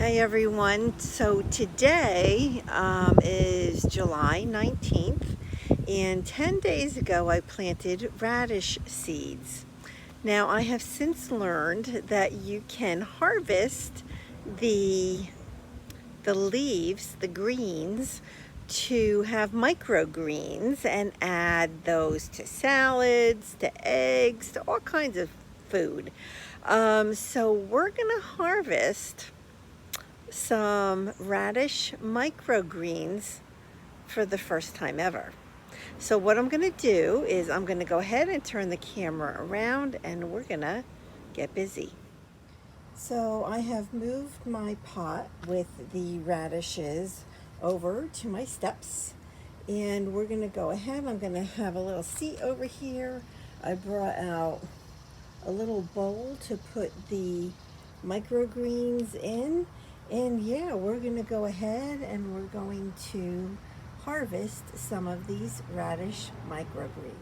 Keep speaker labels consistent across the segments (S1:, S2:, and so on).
S1: Hey everyone, so today is July 19th, and 10 days ago I planted radish seeds. Now I have since learned that you can harvest the leaves, the greens, to have microgreens and add those to salads, to eggs, to all kinds of food. So we're gonna harvest some radish microgreens for the first time ever. So what I'm going to do is I'm going to go ahead and turn the camera around and we're going to get busy. So I have moved my pot with the radishes over to my steps, and we're going to go ahead. I'm going to have a little seat over here. I brought out a little bowl to put the microgreens in, and yeah, we're gonna go ahead and we're going to harvest some of these radish microgreens.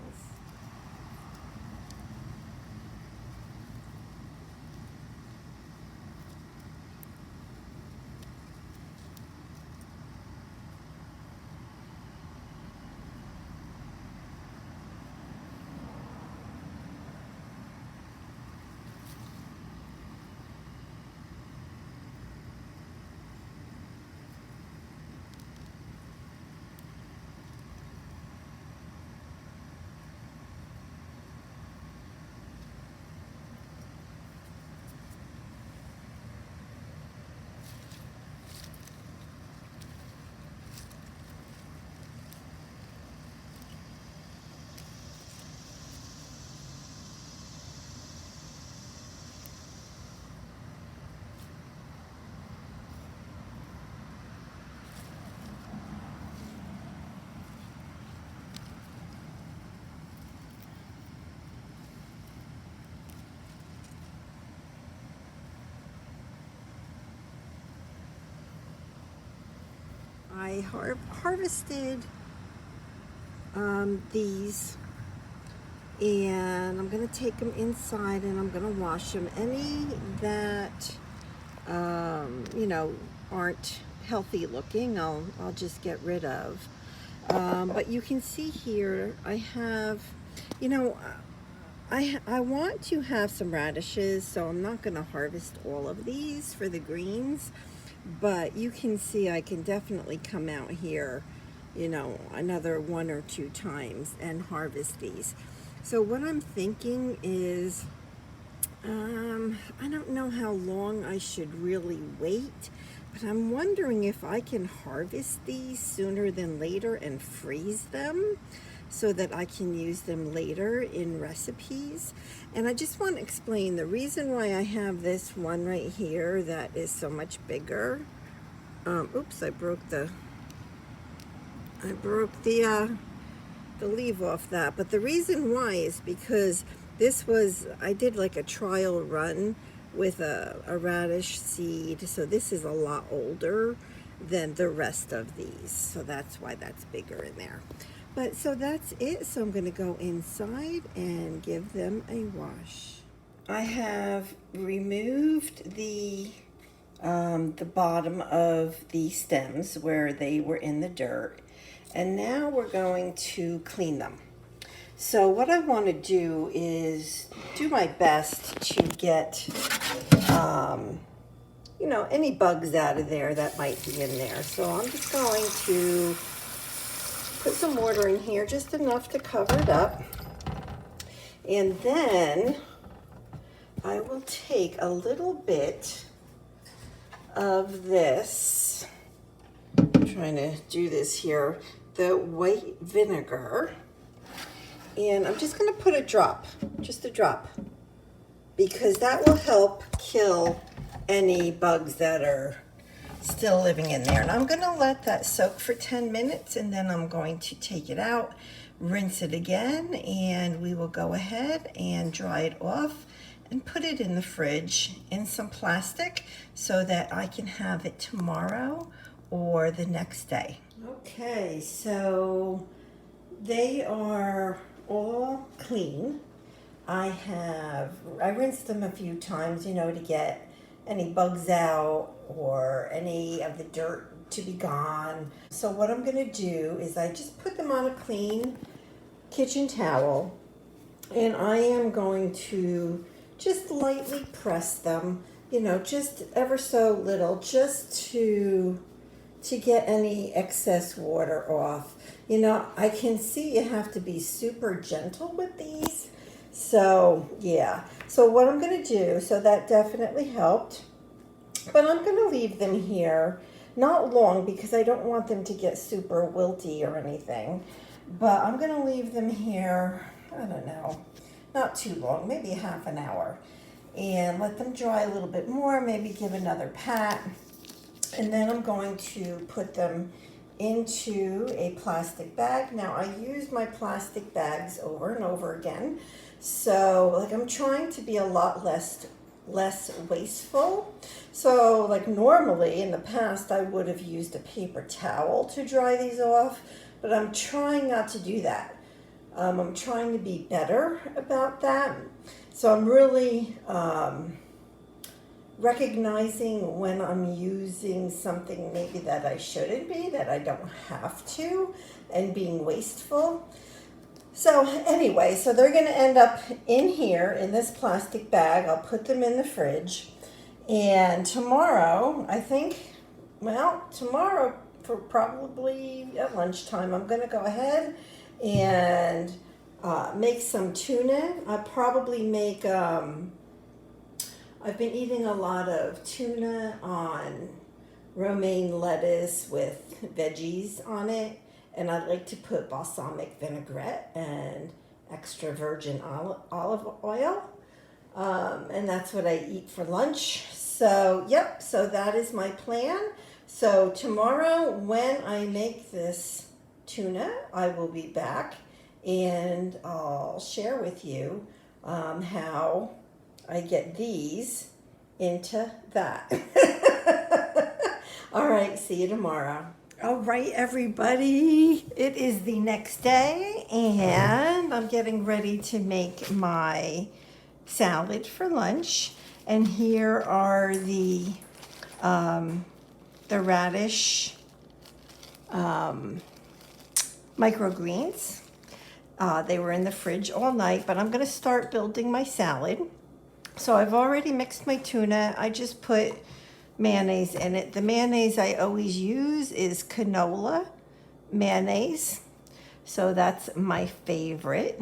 S1: I harvested these, and I'm going to take them inside and I'm going to wash them. Any that aren't healthy looking, I'll just get rid of. But you can see here I have, I want to have some radishes, so I'm not going to harvest all of these for the greens, but you can see I can definitely come out here, another 1 or 2 times and harvest these. So what I'm thinking is, I don't know how long I should really wait, but I'm wondering if I can harvest these sooner than later and freeze them so that I can use them later in recipes. And I just want to explain the reason why I have this one right here that is so much bigger. Oops, I broke the leaf off that. But the reason why is because I did like a trial run with a radish seed, so this is a lot older than the rest of these, so that's why that's bigger in there. But so that's it. So I'm going to go inside and give them a wash. I have removed the bottom of the stems where they were in the dirt, and now we're going to clean them. So what I want to do is do my best to get any bugs out of there that might be in there. So I'm just going to put some water in here, just enough to cover it up. And then I will take a little bit of this, I'm trying to do this here, the white vinegar. And I'm just going to put a drop, just a drop, because that will help kill any bugs that are still living in there. And I'm going to let that soak for 10 minutes, and then I'm going to take it out, rinse it again, and we will go ahead and dry it off and put it in the fridge in some plastic so that I can have it tomorrow or the next day. Okay, so they are all clean. I rinsed them a few times, to get any bugs out or any of the dirt to be gone. So what I'm gonna do is I just put them on a clean kitchen towel, and I am going to just lightly press them, you know, just ever so little, just to get any excess water off. You know, I can see you have to be super gentle with these. So yeah, so what I'm gonna do, so that definitely helped, but I'm gonna leave them here, not long because I don't want them to get super wilty or anything, but I'm gonna leave them here, I don't know, not too long, maybe half an hour, and let them dry a little bit more, maybe give another pat. And then I'm going to put them into a plastic bag. Now I use my plastic bags over and over again. So like I'm trying to be a lot less wasteful. So like normally in the past I would have used a paper towel to dry these off, but I'm trying not to do that. I'm trying to be better about that. So I'm really recognizing when I'm using something maybe that I shouldn't be, that I don't have to, and being wasteful. So anyway, so they're going to end up in here in this plastic bag. I'll put them in the fridge. And tomorrow, I think, well, tomorrow for probably at lunchtime, I'm going to go ahead and make some tuna. I'll probably make I've been eating a lot of tuna on romaine lettuce with veggies on it, and I'd like to put balsamic vinaigrette and extra virgin olive oil, and that's what I eat for lunch. So yep, so that is my plan. So tomorrow when I make this tuna, I will be back and I'll share with you how I get these into that. All right, see you tomorrow. All right, everybody, it is the next day and I'm getting ready to make my salad for lunch. And here are the radish microgreens. They were in the fridge all night, but I'm gonna start building my salad. So I've already mixed my tuna. I just put mayonnaise in it. The mayonnaise I always use is canola mayonnaise. So that's my favorite.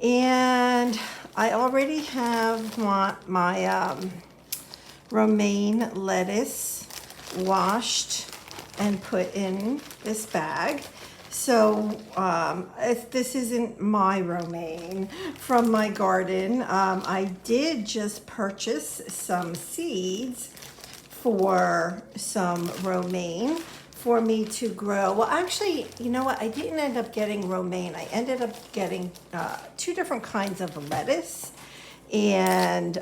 S1: And I already have my romaine lettuce washed and put in this bag. So this isn't my romaine from my garden. I did just purchase some seeds for some romaine for me to grow. Well, actually, you know what? I didn't end up getting romaine. I ended up getting two different kinds of lettuce. And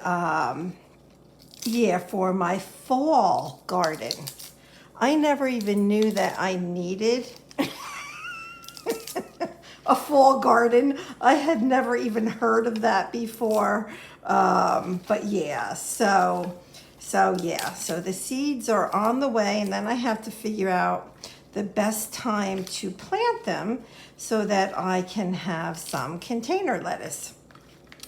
S1: yeah, for my fall garden. I never even knew that I needed a fall garden. I had never even heard of that before. But yeah, so the seeds are on the way, and then I have to figure out the best time to plant them so that I can have some container lettuce.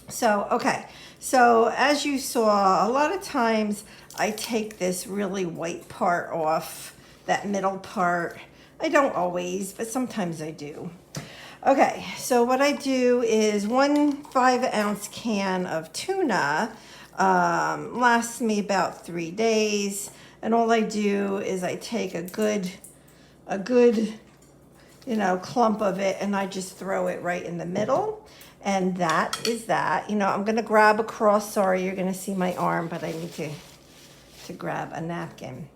S1: So, okay, so as you saw, a lot of times I take this really white part off, that middle part. I don't always, but sometimes I do. Okay, so what I do is 1 5-ounce can of tuna lasts me about 3 days, and all I do is I take a good clump of it and I just throw it right in the middle, and that is that. I'm gonna grab a cross. Sorry, you're gonna see my arm, but I need to grab a napkin.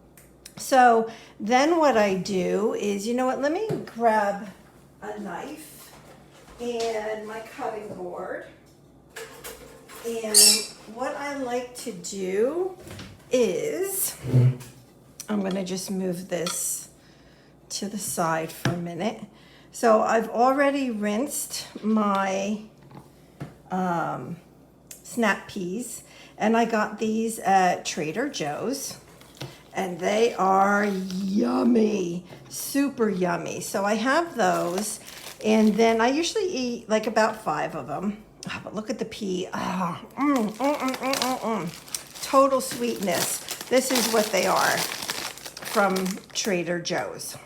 S1: So then what I do is, let me grab a knife and my cutting board. And what I like to do is, I'm going to just move this to the side for a minute. So I've already rinsed my snap peas, And I got these at Trader Joe's. And they are yummy, super yummy. So I have those. And then I usually eat like about 5 of them. Oh, but look at the pea. Oh, total sweetness. This is what they are from Trader Joe's.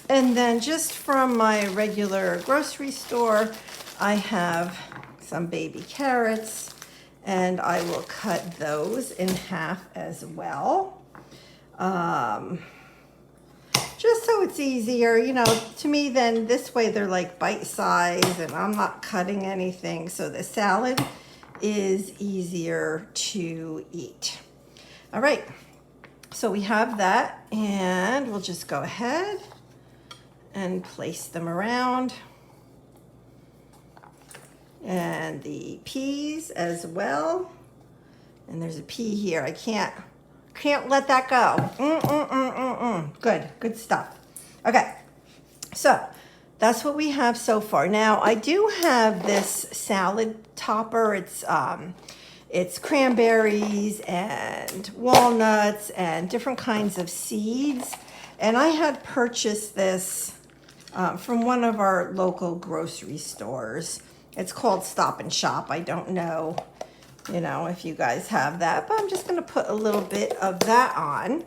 S1: And then just from my regular grocery store, I have some baby carrots, and I will cut those in half as well. Just so it's easier, you know, to me. Then this way they're like bite size and I'm not cutting anything, so the salad is easier to eat. All right, so we have that, and we'll just go ahead and place them around. And the peas as well. And there's a pea here. I can't let that go. Good stuff. Okay, so that's what we have so far. Now I do have this salad topper. It's cranberries and walnuts and different kinds of seeds. And I had purchased this from one of our local grocery stores. It's called Stop and Shop. I don't know, you know, if you guys have that, but I'm just going to put a little bit of that on.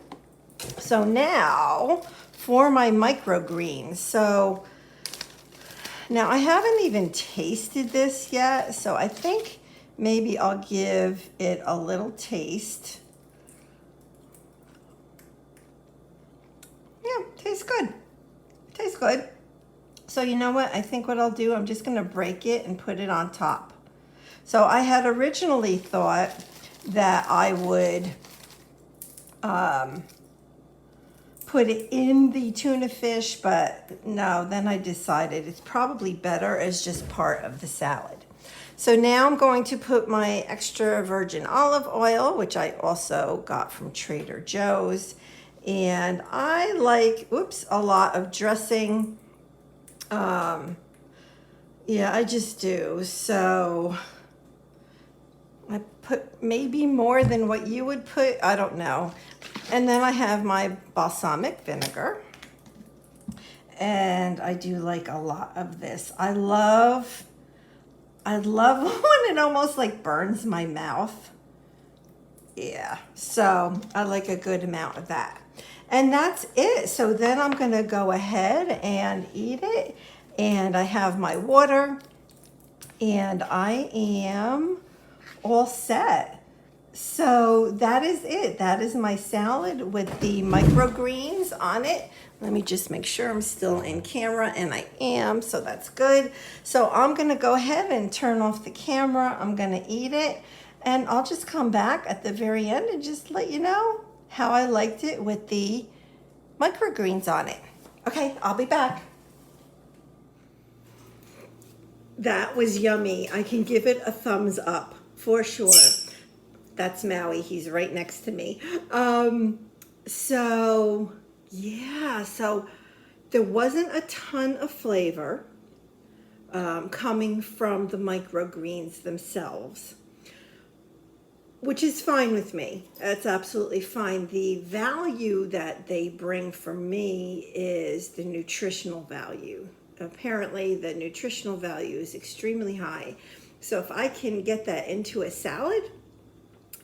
S1: So now for my microgreens. So now I haven't even tasted this yet, so I think maybe I'll give it a little taste. Yeah, tastes good. Tastes good. So you know what? I think what I'll do, I'm just going to break it and put it on top. So I had originally thought that I would put it in the tuna fish, but no, then I decided it's probably better as just part of the salad. So now I'm going to put my extra virgin olive oil, which I also got from Trader Joe's. And I like, a lot of dressing. Yeah, I just do. So I put maybe more than what you would put. I don't know. And then I have my balsamic vinegar. And I do like a lot of this. I love when it almost like burns my mouth. Yeah, so I like a good amount of that. And that's it. So then I'm going to go ahead and eat it. And I have my water. And I am all set. So that is it. That is my salad with the microgreens on it. Let me just make sure I'm still in camera, and I am, so that's good. So I'm going to go ahead and turn off the camera. I'm going to eat it. And I'll just come back at the very end and just let you know how I liked it with the microgreens on it. Okay, I'll be back. That was yummy. I can give it a thumbs up for sure. That's Maui. He's right next to me. So there wasn't a ton of flavor coming from the microgreens themselves, which is fine with me. That's absolutely fine. The value that they bring for me is the nutritional value. Apparently, the nutritional value is extremely high. So if I can get that into a salad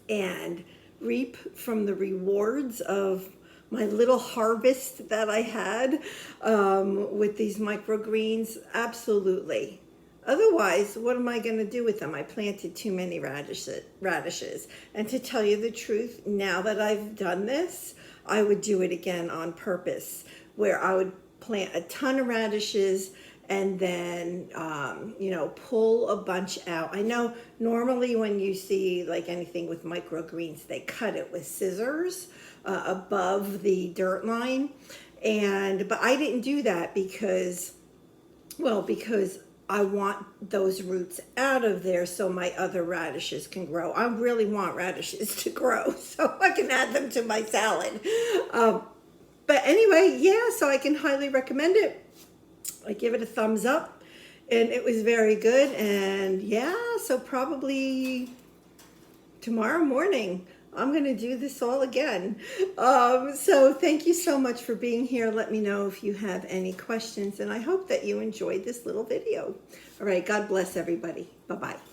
S1: and reap from the rewards of my little harvest that I had with these microgreens, absolutely. Otherwise, what am I going to do with them? I planted too many radishes. And to tell you the truth, now that I've done this, I would do it again on purpose, where I would plant a ton of radishes and then, pull a bunch out. I know normally when you see like anything with microgreens, they cut it with scissors above the dirt line. But I didn't do that because I want those roots out of there so my other radishes can grow. I really want radishes to grow so I can add them to my salad. But anyway, yeah, so I can highly recommend it. I give it a thumbs up, and it was very good. And yeah, so probably tomorrow morning, I'm going to do this all again. So thank you so much for being here. Let me know if you have any questions, and I hope that you enjoyed this little video. All right, God bless everybody. Bye-bye.